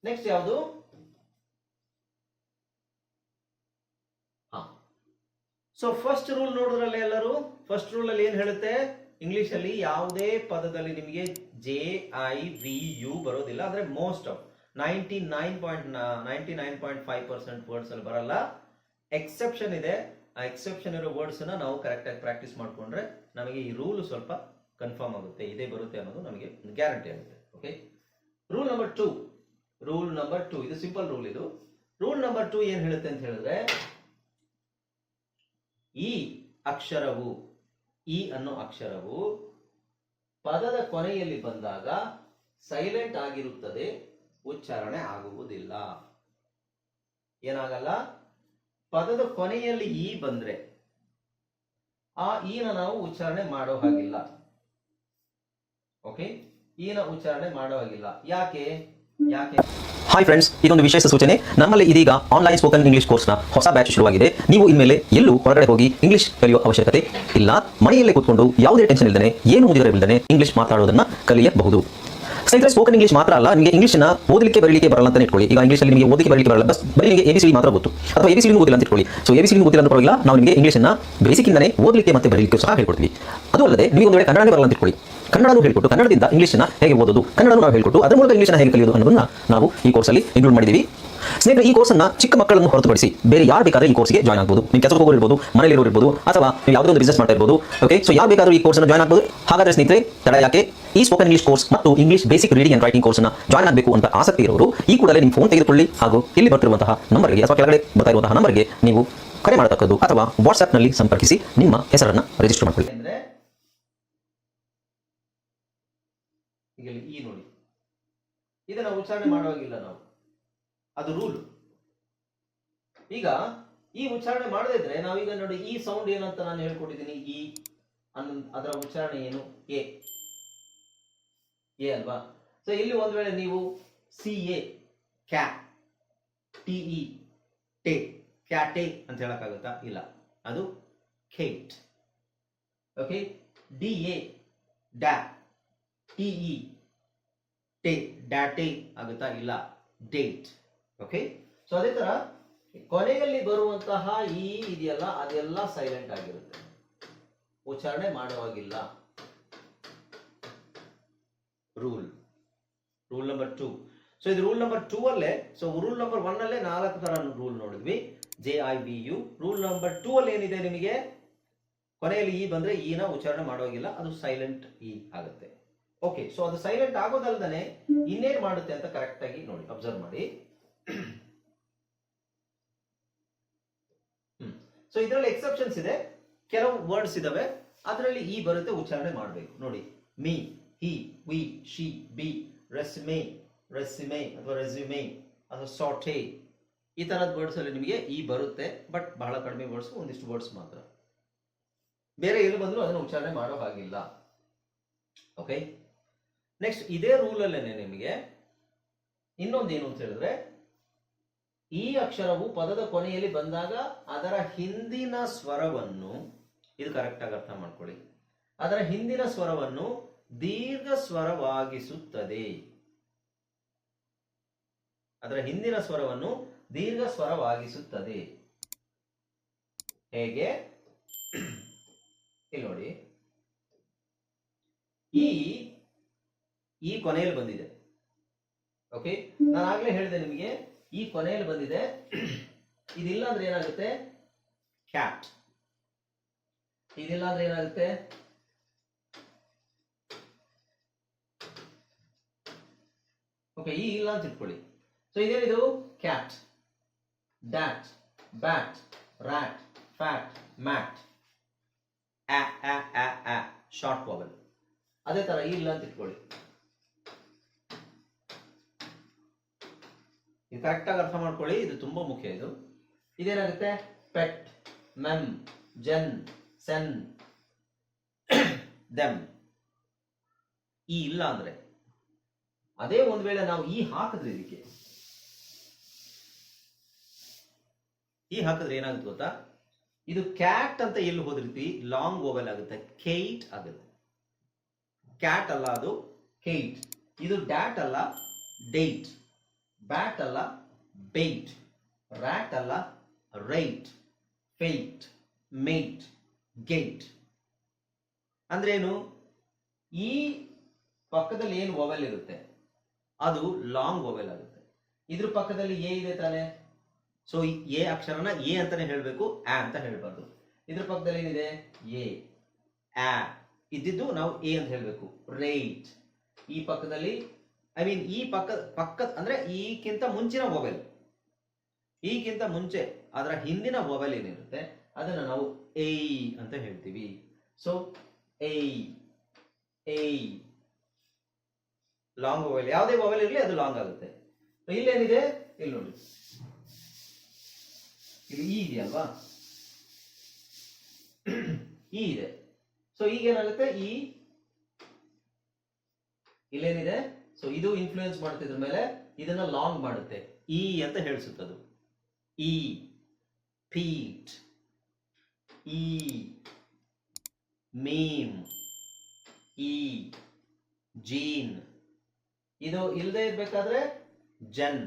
Next ಯಾವುದು? So first rule ನೋಡಿದ್ರಲ್ಲ ಎಲ್ಲರೂ. ಫಸ್ಟ್ ರೂಲ್ ಅಲ್ಲಿ ಏನ್ ಹೇಳುತ್ತೆ? ಇಂಗ್ಲಿಷ್ ಅಲ್ಲಿ ಯಾವುದೇ ಪದದಲ್ಲಿ ನಿಮಗೆ JIVU ಬರೋದಿಲ್ಲ. ಅಂದ್ರೆ ಮೋಸ್ಟ್ ಆಫ್ 99.5% ವರ್ಡ್ಸ್ ಅಲ್ಲಿ ಬರಲ್ಲ. ಎಕ್ಸೆಪ್ಷನ್ ಇದೆ. ಆ ಎಕ್ಸೆಪ್ಷನ್ ಇರೋ ವರ್ಡ್ಸ್ ನಾವು ಕರೆಕ್ಟ್ ಆಗಿ ಪ್ರಾಕ್ಟೀಸ್ ಮಾಡ್ಕೊಂಡ್ರೆ ನಮಗೆ ಈ ರೂಲ್ ಸ್ವಲ್ಪ ಕನ್ಫರ್ಮ್ ಆಗುತ್ತೆ, ಇದೇ ಬರುತ್ತೆ ಅನ್ನೋದು ನಮಗೆ ಗ್ಯಾರಂಟಿ ಆಗುತ್ತೆ. ಓಕೆ, ರೂಲ್ ನಂಬರ್ ಟೂ ಇದು ಸಿಂಪಲ್ ರೂಲ್. ಇದು ರೂಲ್ ನಂಬರ್ 2 ಏನ್ ಹೇಳುತ್ತೆ ಅಂತ ಹೇಳಿದ್ರೆ, ಈ ಅನ್ನೋ ಅಕ್ಷರವು ಪದದ ಕೊನೆಯಲ್ಲಿ ಬಂದಾಗ ಸೈಲೆಂಟ್ ಆಗಿರುತ್ತದೆ, ಉಚ್ಚಾರಣೆ ಆಗುವುದಿಲ್ಲ. ಏನಾಗಲ್ಲ? ಪದದ ಕೊನೆಯಲ್ಲಿ ಈ ಬಂದ್ರೆ ಆ ಈನ ನಾವು ಉಚ್ಚಾರಣೆ ಮಾಡೋ ಹಾಗಿಲ್ಲ. ಓಕೆ, ಈನ ಉಚ್ಚಾರಣೆ ಮಾಡೋ ಹಾಗಿಲ್ಲ. ಯಾಕೆ? ಹಾಯ್ ಫ್ರೆಂಡ್ಸ್, ಇದೊಂದು ವಿಶೇಷ ಸೂಚನೆ. ನಮ್ಮಲ್ಲಿ ಇದೀಗ ಆನ್ಲೈನ್ ಸ್ಪೋಕನ್ ಇಂಗ್ಲಿಷ್ ಕೋರ್ಸ್ನ ಹೊಸ ಬ್ಯಾಚ್ ಶುರುವಾಗಿದೆ. ನೀವು ಇನ್ಮೇಲೆ ಎಲ್ಲೂ ಹೊರಗಡೆ ಹೋಗಿ ಇಂಗ್ಲಿಷ್ ಕಲಿಯೋ ಅವಶ್ಯಕತೆ ಇಲ್ಲ. ಮನೆಯಲ್ಲೇ ಕೂತ್ಕೊಂಡು ಯಾವುದೇ ಟೆನ್ಷನ್ ಇಲ್ಲದೆ, ಏನು ಮುಗಿದಿರಬಿಲ್ಲದೆ ಇಂಗ್ಲಿಷ್ ಮಾತಾಡೋದನ್ನ ಕಲಿಯಬಹುದು. ಸ್ನೇಹಿತರೆ, ಸ್ಪೋಕನ್ ಇಂಗ್ಲಿಷ್ ಮಾತ್ರ ಅಲ್ಲ, ನಿಮಗೆ ಇಂಗ್ಲಿಷ್ನ ಓದಲಿಕ್ಕೆ ಬರಲಿಕ್ಕೆ ಬರಲ್ಲ ಅಂತ ಇಟ್ಕೊಳ್ಳಿ. ಈಗ ಇಂಗ್ಲಿಷಲ್ಲಿ ನಿಮಗೆ ಓದಲಿಕ್ಕೆ ಬರಲಿಕ್ಕೆ ಬರಲ್ಲ, ಬರೀ ನಿಮಗೆ ABCD ಮಾತ್ರ ಗೊತ್ತು, ಅಥವಾ ABCD ಗೊತ್ತಿಲ್ಲ ಅಂತ ಇಟ್ಕೊಳ್ಳಿ. ಸೊ ABCD ಗೊತ್ತಿಲ್ಲ ಅಂತ ಪರವಾಗಿಲ್ಲ, ನಾವು ನಿಮಗೆ ಇಂಗ್ಲಿಷ್ನ ಬೇಸಿಕ್ ಇಂದನೇ ಓದಲಿಕ್ಕೆ ಮತ್ತೆ ಬರಲಿಕ್ಕೆ ಸಹ ಹೇಳ್ಕೊಡ್ತೀವಿ. ಅದು ಅಲ್ಲದೆ ನಿಮಗೆ ಒಂದು ವೇಳೆ ಕನ್ನಡನೇ ಬರಲ್ಲ ಅಂತ ಇಟ್ಕೊಳ್ಳಿ, ಕನ್ನಡನೂ ಹೇಳ್ಕೊಟ್ಟು ಕನ್ನಡದಿಂದ ಇಂಗ್ಲಿಷ್ನ ಹೇಗೆ ಓದೋದು, ಕನ್ನಡನೂ ನಾವು ಹೇಳ್ಕೊಟ್ಟು ಅದರ ಮೂಲಕ ಇಂಗ್ಲಿಷ್ನ ಹೇಗೆ ಕಲಿಯೋದು ಅನ್ನೋದನ್ನ ನಾವು ಈ ಕೋರ್ಸಲ್ಲಿ ಇನ್ಕ್ಲೂಡ್ ಮಾಡಿದ್ದೀವಿ. ಸ್ನೇಹಿತರೆ, ಈ ಕೋರ್ಸನ್ನ ಚಿಕ್ಕ ಮಕ್ಕಳನ್ನು ಹೊರತುಪಡಿಸಿ ಬೇರೆ ಯಾರು ಬೇಕಾದ್ರೆ ಈ ಕೋರ್ಸ್ಗೆ ಜಾಯ್ನ್ ಆಗಬಹುದು. ನೀವು ಕೆಲಸಕ್ಕೆ ಹೋಗೋರು ಇರ್ಬೋದು, ಮನೆಯಲ್ಲಿ ಇರ್ಬೋದು, ಅಥವಾ ನೀವು ಯಾವುದೋ ಒಂದು ಬಿಸ್ನೆಸ್ ಮಾಡ್ತಾ ಇರ್ಬೋದು. ಓಕೆ, ಸೊ ಯಾರು ಬೇಕಾದ್ರೂ ಈ ಕೋರ್ಸ್ನ ಜಾಯ್ನ್ ಆಗಬಹುದು. ಹಾಗಾದ್ರೆ ಸ್ನೇಹಿತರೆ, ತಡ ಯಾಕೆ? ಈ ಸ್ಪೋಕನ್ ಇಂಗ್ಲಿಷ್ ಕೋರ್ಸ್ ಮತ್ತು English basic reading and writing ಕೋರ್ಸ್ನ ಜಾಯ್ನ್ ಆಗಬೇಕು ಅಂತ ಆಸಕ್ತಿ ಇರೋರು ಈ ಕೂಡಲೇ ನಿಮ್ಮ ಫೋನ್ ತೆಗೆದುಕೊಳ್ಳಿ ಹಾಗೂ ಇಲ್ಲಿ ಬರ್ತಿರುವಂತಹ ನಂಬರ್ಗೆ ಅಥವಾ ಕೆಳಗಡೆ ಬರ್ತಾ ಇರುವಂತಹ ನಂಬರ್ಗೆ ನೀವು ಕರೆ ಮಾಡತಕ್ಕದ್ದು ಅಥವಾ ವಾಟ್ಸ್ಆಪ್ ನಲ್ಲಿ ಸಂಪರ್ಕಿಸಿ ನಿಮ್ಮ ಹೆಸರನ್ನ ರಿಜಿಸ್ಟರ್ ಮಾಡಿಕೊಳ್ಳಿ. ಈ ನೋಡಿ, ಇದನ್ನ ಉಚ್ಚಾರಣೆ ಮಾಡುವಾಗಿಲ್ಲ ನಾವು, ಅದು ರೂಲ್. ಈಗ ಈ ಉಚ್ಚಾರಣೆ ಮಾಡದೇ ಇದ್ರೆ ನಾವೀಗ ನೋಡಿ, ಈ ಸೌಂಡ್ ಏನಂತ ನಾನು ಹೇಳ್ಕೊಟ್ಟಿದ್ದೀನಿ. ಈ ಅದರ ಉಚ್ಚಾರಣೆ ಏನು? ಎ ಅಲ್ವಾ? ಸೊ ಇಲ್ಲಿ ಒಂದ್ ವೇಳೆ ನೀವು CA ಕ್ಯಾ, TE ಟೆ, ಕ್ಯಾಟೆ ಅಂತ ಹೇಳಕ್ಕಾಗುತ್ತಾ? ಇಲ್ಲ, ಅದು ಖೇಟ್. ಓಕೆ, DA ಡ್ಯಾ, TE ಟೆ, ಡ್ಯಾಟೆ ಆಗುತ್ತಾ? ಇಲ್ಲ, ಡೇಟ್. ಓಕೆ, ಸೊ ಅದೇ ತರ ಕೊನೆಯಲ್ಲಿ ಬರುವಂತಹ ಈ ಇದೆಯಲ್ಲ, ಅದೆಲ್ಲ ಸೈಲೆಂಟ್ ಆಗಿರುತ್ತೆ, ಉಚ್ಚಾರಣೆ ಮಾಡುವಾಗಿಲ್ಲ. Rule number 2. ಸೊ ಇದು ರೂಲ್ ನಂಬರ್ 2 ಅಲ್ಲೇ. ಸೊ ರೂಲ್ ನಂಬರ್ 1 ಅಲ್ಲೇ 4 ತರ ರೂಲ್ ನೋಡಿದ್ವಿ, JIVU. ರೂಲ್ ನಂಬರ್ 2 ಅಲ್ಲಿ ಏನಿದೆ, ನಿಮಗೆ ಕೊನೆಯಲ್ಲಿ ಈ ಬಂದ್ರೆ ಈನ ಉಚ್ಚಾರಣೆ ಮಾಡುವಾಗಿಲ್ಲ, ಅದು ಸೈಲೆಂಟ್ ಈ ಆಗುತ್ತೆ. ಓಕೆ, ಸೊ ಅದು ಸೈಲೆಂಟ್ ಆಗೋದಲ್ದನೆ ಇನ್ನೇನ್ ಮಾಡುತ್ತೆ ಅಂತ ಕರೆಕ್ಟ್ ಆಗಿ ನೋಡಿ, ಅಬ್ಸರ್ವ್ ಮಾಡಿ. ಸೊ ಇದರಲ್ಲಿ ಎಕ್ಸೆಪ್ಷನ್ಸ್ ಇದೆ, ಕೆಲವು ವರ್ಡ್ಸ್ ಇದಾವೆ, ಅದರಲ್ಲಿ ಈ ಬರುತ್ತೆ, ಉಚ್ಚಾರಣೆ ಮಾಡಬೇಕು. ನೋಡಿ, me, he, we, she, be, resume ಅಥವಾ ರೆಸ್ಯೂಮೆ ಅಥವಾ ಸಾಟೆ, ಈ ತರದ ವರ್ಡ್ಸ್ ಅಲ್ಲಿ ನಿಮಗೆ ಈ ಬರುತ್ತೆ. ಬಟ್ ಬಹಳ ಕಡಿಮೆ ವರ್ಡ್ಸ್, ಒಂದಿಷ್ಟು ವರ್ಡ್ಸ್ ಮಾತ್ರ. ಬೇರೆ ಎಲ್ಲಿ ಬಂದ್ರು ಅದನ್ನು ಉಚ್ಚಾರಣೆ ಮಾಡೋ ಹಾಗಿಲ್ಲ. ಓಕೆ, ನೆಕ್ಸ್ಟ್ ಇದೇ ರೂಲ್ ಅಲ್ಲೇನೆ ನಿಮಗೆ ಇನ್ನೊಂದೇನು ಅಂತ ಹೇಳಿದ್ರೆ, ಈ ಅಕ್ಷರವು ಪದದ ಕೊನೆಯಲ್ಲಿ ಬಂದಾಗ ಅದರ ಹಿಂದಿನ ಸ್ವರವನ್ನು, ಇದು ಕರೆಕ್ಟ್ ಆಗಿ ಅರ್ಥ ಮಾಡ್ಕೊಳ್ಳಿ, ಅದರ ಹಿಂದಿನ ಸ್ವರವನ್ನು ದೀರ್ಘ ಸ್ವರವಾಗಿಸುತ್ತದೆ. ಅದರ ಹಿಂದಿನ ಸ್ವರವನ್ನು ದೀರ್ಘ ಸ್ವರವಾಗಿಸುತ್ತದೆ. ಹೇಗೆ? ಇಲ್ಲಿ ನೋಡಿ, ಈ ಕೊನೆಯಲ್ಲಿ ಬಂದಿದೆ. ಓಕೆ, ನಾನು ಆಗ್ಲೇ ಹೇಳಿದೆ ನಿಮಗೆ, ಈ ಕೊನೆಯಲ್ಲಿ ಬಂದಿದೆ. ಇದಿಲ್ಲ ಅಂದ್ರೆ ಏನಾಗುತ್ತೆ? ಕ್ಯಾಟ್. ಇದಿಲ್ಲ ಅಂದ್ರೆ ಏನಾಗುತ್ತೆ? ಓಕೆ, ಈ ಇಲ್ಲ ಅಂತ ಇಟ್ಕೊಳ್ಳಿ. ಸೊ ಇದೇನಿದು? Cat, dat, bat, rat, fat, mat, short vowel. ಅದೇ ತರ ಇಲ್ಲ ಅಂತ ಇಟ್ಕೊಳ್ಳಿ. ಇದು ಕರೆಕ್ಟ್ ಆಗಿ ಅರ್ಥ ಮಾಡ್ಕೊಳ್ಳಿ, ಇದು ತುಂಬಾ ಮುಖ್ಯ. ಇದೇನಾಗುತ್ತೆ? ಪೆಟ್, ಮೆಮ್, ಜೆನ್, ಸೆನ್, ದೆಮ್. ಈ ಇಲ್ಲ ಅಂದ್ರೆ, ಅದೇ ಒಂದ್ ವೇಳೆ ನಾವು ಈ ಹಾಕಿದ್ರೆ, ಇದಕ್ಕೆ ಈ ಹಾಕಿದ್ರೆ ಏನಾಗುತ್ತೆ ಗೊತ್ತಾ? ಇದು ಕ್ಯಾಟ್ ಅಂತ ಎಲ್ಲಿ ಹೋದ್ರೀತಿ ಲಾಂಗ್ ಓವೆಲ್ ಆಗುತ್ತೆ, ಕೇಟ್ ಆಗುತ್ತೆ. ಕ್ಯಾಟ್ ಅಲ್ಲ, ಅದು ಕೇಟ್. ಇದು ಡ್ಯಾಟ್ ಅಲ್ಲ, ಡೇಟ್. ಬ್ಯಾಟ್ ಅಲ್ಲ ಬೈಟ್, ರ್ಯಾಟ್ ಅಲ್ಲ ರೈಟ್, ಫೇಟ್, ಮೇಟ್, ಗೇಟ್. ಅಂದ್ರೇನು? ಈ ಪಕ್ಕದಲ್ಲಿ ಏನು ವೊವೆಲ್ ಇರುತ್ತೆ ಅದು ಲಾಂಗ್ ವೊವೆಲ್ ಆಗುತ್ತೆ. ಇದ್ರ ಪಕ್ಕದಲ್ಲಿ ಎ ಇದೆ ತಾನೆ, ಸೊ ಎ ಅಕ್ಷರನ ಎ ಅಂತಾನೆ ಹೇಳ್ಬೇಕು, ಆ ಅಂತ ಹೇಳ್ಬಾರ್ದು. ಇದ್ರ ಪಕ್ಕದಲ್ಲಿ ಏನಿದೆ? ಎ, ಆ ಇದ್ದಿದ್ದು ನಾವು ಎ ಅಂತ ಹೇಳ್ಬೇಕು. ರೈಟ್. ಈ ಪಕ್ಕದಲ್ಲಿ ಈ ಪಕ್ಕ ಅಂದ್ರೆ ಈಗಿಂತ ಮುಂಚಿನ ವೊವೆಲ್, ಈಗಿಂತ ಮುಂಚೆ ಅದರ ಹಿಂದಿನ ವೊವೆಲ್ ಏನಿರುತ್ತೆ ಅದನ್ನ ನಾವು ಎ ಅಂತ ಹೇಳ್ತೀವಿ. So A, A long vowel. ಯಾವುದೇ ವೊವೆಲ್ ಇರಲಿ ಅದು ಲಾಂಗ್ ಆಗುತ್ತೆ. ಇಲ್ಲೇನಿದೆ? ಇಲ್ಲಿ ನೋಡಿ, ಇಲ್ಲಿ ಇ ಇದೆಯಲ್ವಾ, ಇ ಇದೆ. ಸೊ ಈಗ ಏನಾಗುತ್ತೆ? ಇಲ್ಲೇನಿದೆ? ಸೊ ಇದು ಇನ್ಫ್ಲೂಯೆನ್ಸ್ ಮಾಡುತ್ತೆ ಇದ್ರ ಮೇಲೆ, ಇದನ್ನ ಲಾಂಗ್ ಮಾಡುತ್ತೆ, ಇ ಅಂತ ಹೇಳಿಸುತ್ತದು. ಇ, ಪೀಟ್, ಇ, ಮೀಮ್, ಇ, ಜೀನ್. ಇದು ಇಲ್ಲದೆ ಇರ್ಬೇಕಾದ್ರೆ ಜನ್,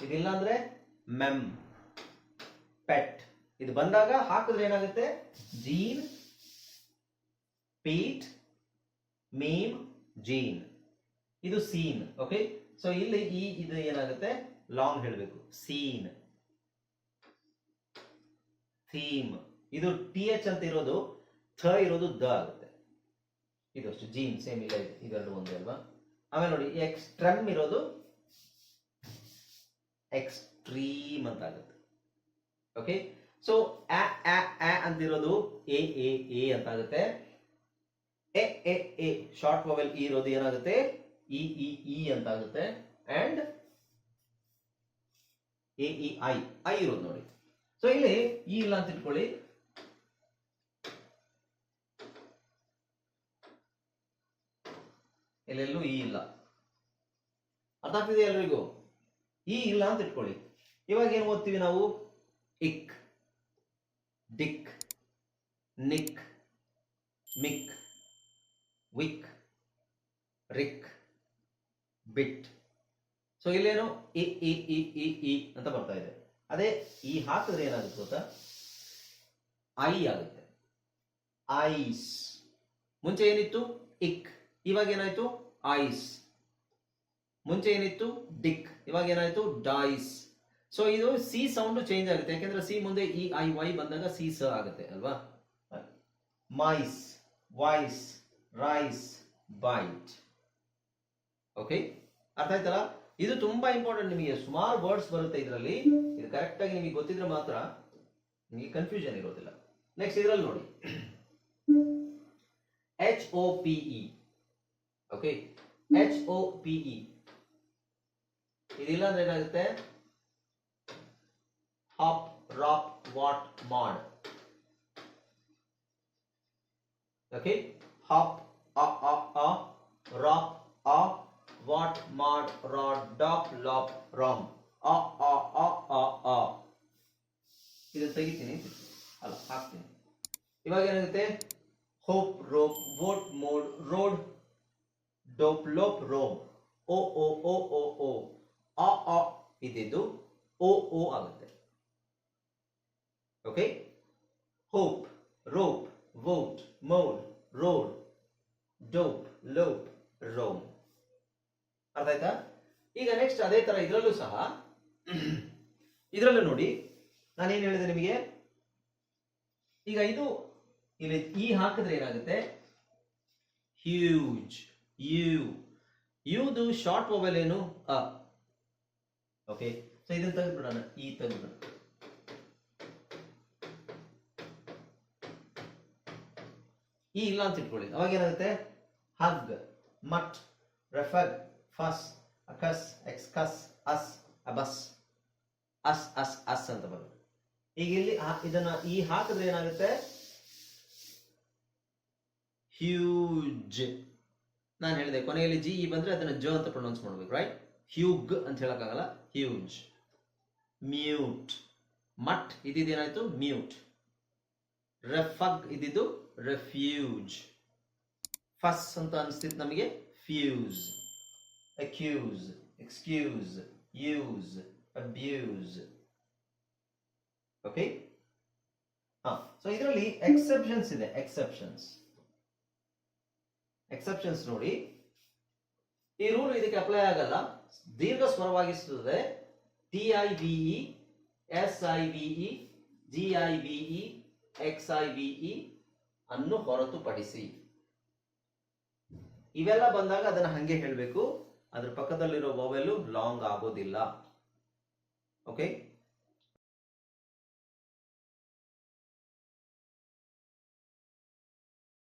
ಇದಿಲ್ಲ ಅಂದ್ರೆ ಮೆಮ್, ಪೆಟ್. ಇದು ಬಂದಾಗ ಹಾಕಿದ್ರೆ ಏನಾಗುತ್ತೆ? Gene, Pete, meme, gene. ಇದು ಸೀನ್. ಓಕೆ, ಸೊ ಇಲ್ಲಿ ಇದು ಏನಾಗುತ್ತೆ? ಲಾಂಗ್ ಹೇಳಬೇಕು. Scene, theme. ಇದು ಟಿ ಎಚ್ ಅಂತ ಇರೋದು, ಥ ಇರೋದು ದ ಆಗುತ್ತೆ. ಇದು ಅಷ್ಟು. ಜೀನ್ ಸೇಮ್ ಇಲ್ಲ, ಇವೆರಡು ಒಂದೇ ಅಲ್ವಾ? ಆಮೇಲೆ ನೋಡಿ, ಎಕ್ಸ್ಟ್ರಮ್ ಇರೋದು ಎಕ್ಸ್ಟ್ರೀಮ್ ಅಂತ ಆಗುತ್ತೆ. ಓಕೆ, ಸೊ ಅಂತಿರೋದು ಎ ಎ ಎ ಅಂತ ಆಗುತ್ತೆ. A A A short vowel E ಇರೋದು ಏನಾಗುತ್ತೆ? ಇ ಇ ಇ ಅಂತ ಆಗುತ್ತೆ. And A E I I ಇರೋದು ನೋಡಿ. ಸೊ ಇಲ್ಲಿ ಇ ಇಲ್ಲ ಅಂತ ಇಟ್ಕೊಳ್ಳಿ. ಎಲ್ಲೆಲ್ಲೂ ಇ ಇಲ್ಲ. ಅರ್ಥ ಆಗ್ತಿದೆ ಎಲ್ರಿಗೂ? ಇ ಇಲ್ಲ ಅಂತ ಇಟ್ಕೊಳ್ಳಿ. ಇವಾಗ ಏನು ಓದ್ತೀವಿ ನಾವು? ಇಕ್, ಡಿಕ್, ನಿಕ್, ಮಿಕ್, ವಿಕ್, ರಿಕ್, ಬಿಟ್. ಸೊ ಇಲ್ಲೇನು? E E E E E ಅಂತ ಬರ್ತಾ ಇದೆ. ಅದೇ ಈ ಹಾಕಿದ್ರೆ ಏನಾಗುತ್ತೆ ಗೊತ್ತಾ? ಐ ಆಗುತ್ತೆ. ಐಸ್. ಮುಂಚೆ ಏನಿತ್ತು? ಇಕ್, ಇವಾಗ ಏನಾಯ್ತು? ಐಸ್. ಮುಂಚೆ ಏನಿತ್ತು? ಡಿಕ್, ಇವಾಗ ಏನಾಯ್ತು? ಡೈಸ್. ಸೊ ಇದು ಸಿ ಸೌಂಡ್ ಚೇಂಜ್ ಆಗುತ್ತೆ, ಯಾಕೆಂದ್ರೆ ಸಿ ಮುಂದೆ ಇ ಐ ವೈ ಬಂದಾಗ ಸಿ ಸ ಆಗುತ್ತೆ ಅಲ್ವಾ? Mice, voice, rice, bite. Okay, ಅರ್ಥ ಆಯ್ತಲ್ಲ? ಇದು ತುಂಬಾ ಇಂಪಾರ್ಟೆಂಟ್. ನಿಮಗೆ ಸುಮಾರು ವರ್ಡ್ಸ್ ಬರುತ್ತೆ ಇದರಲ್ಲಿ. ಇದು ಕರೆಕ್ಟ್ ಆಗಿ ನಿಮಗೆ ಗೊತ್ತಿದ್ರೆ ಮಾತ್ರ ನಿಮಗೆ ಕನ್ಫ್ಯೂಷನ್ ಇರೋದಿಲ್ಲ. ನೆಕ್ಸ್ಟ್ ಇದರಲ್ಲಿ ನೋಡಿ, H O P E. Okay, H O P E ಇದಿಲ್ಲ ಅಂದ್ರೆ ಏನಾಗುತ್ತೆ? Hop, rop, vot, mod. Okay, hop, rop, vot, mod, rod, dop, lop, rom. ಇದು ತೆಗಿತೀನಿ, ಅಲ್ಲ ಹಾಕ್ತೀನಿ. ಇವಾಗ ಏನಾಗುತ್ತೆ? Hope, rope, vote, mode, rode, dope, lope, Rome. O O O O O ಆ ಇದ್ದಿದ್ದು ಓ ಓ ಆಗುತ್ತೆ. Okay, hope, rope, vote, mode, rode, dope, lope, Rome. ಅರ್ಥ ಆಯ್ತಾ? ಈಗ ನೆಕ್ಸ್ಟ್ ಅದೇ ತರ ಇದರಲ್ಲೂ ಸಹ, ಇದರಲ್ಲೂ ನೋಡಿ, ನಾನೇನು ಹೇಳಿದೆ ನಿಮಗೆ? ಈಗ ಇದು ಇಲ್ಲಿ ಈ ಹಾಕಿದ್ರೆ ಏನಾಗುತ್ತೆ? Huge, U. ಯುದು ಶಾರ್ಟ್ ವೊವೆಲ್ ಏನು? ಅ. ಓಕೆ, ಸೊ ಇದನ್ನ ತೆಗೆದ್ಬಿಡೋಣ, ಈ ತೆಗೆದ್ಬಿಡೋಣ. ಈ ಇಲ್ಲ ಅಂತ ಇಟ್ಕೊಳ್ಳಿ. ಅವಾಗ ಏನಾಗುತ್ತೆ? Hug, mut, refug, fus, accus, excus, us, abus, us us us ಅಂತ ಬರುತ್ತೆ. ಈಗ ಇಲ್ಲಿ ಇದನ್ನ ಈ ಹಾಕಿದ್ರೆ ಏನಾಗುತ್ತೆ? ಹ್ಯೂಜ್. ನಾನು ಹೇಳಿದೆ ಕೊನೆಯಲ್ಲಿ ಜಿ ಇ ಬಂದ್ರೆ ಅದನ್ನ ಜ ಅಂತ ಪ್ರೊನೌನ್ಸ್ ಮಾಡ್ಬೇಕು, ರೈಟ್? ಹ್ಯೂಗ್ ಅಂತ ಹೇಳಕ್ಕಾಗಲ್ಲ, ಹ್ಯೂಜ್. ಮ್ಯೂಟ್, ಮಟ್ ಇದೇನಾಯ್ತು? ಮ್ಯೂಟ್. ರೆಫಗ್ ಇದ್ದಿದ್ದು ರೆಫ್ಯೂಜ್. ಫಸ್ ಅಂತ ಅನಿಸ್ತಿತ್ತು ನಮಗೆ, fuse. Accuse. Excuse, use, abuse. Okay, so ಇದರಲ್ಲಿ ಎಕ್ಸೆಪ್ಷನ್ಸ್ ಇದೆ. ಎಕ್ಸೆಪ್ಷನ್ಸ್ ನೋಡಿ, ಈ ರೂಲ್ ಇದಕ್ಕೆ ಅಪ್ಲೈ ಆಗಲ್ಲ. ದೀರ್ಘ ಸ್ವರವಾಗಿಸುತ್ತದೆ. TIVE, SIVE, GIVE, XIVE ಅನ್ನು ಹೊರತುಪಡಿಸಿ ಇವೆಲ್ಲ ಬಂದಾಗ ಅದನ್ನ ಹಂಗೆ ಹೇಳಬೇಕು. ಅದ್ರ ಪಕ್ಕದಲ್ಲಿರೋ ವೊವೆಲ್ ಲಾಂಗ್ ಆಗೋದಿಲ್ಲ. ಓಕೆ.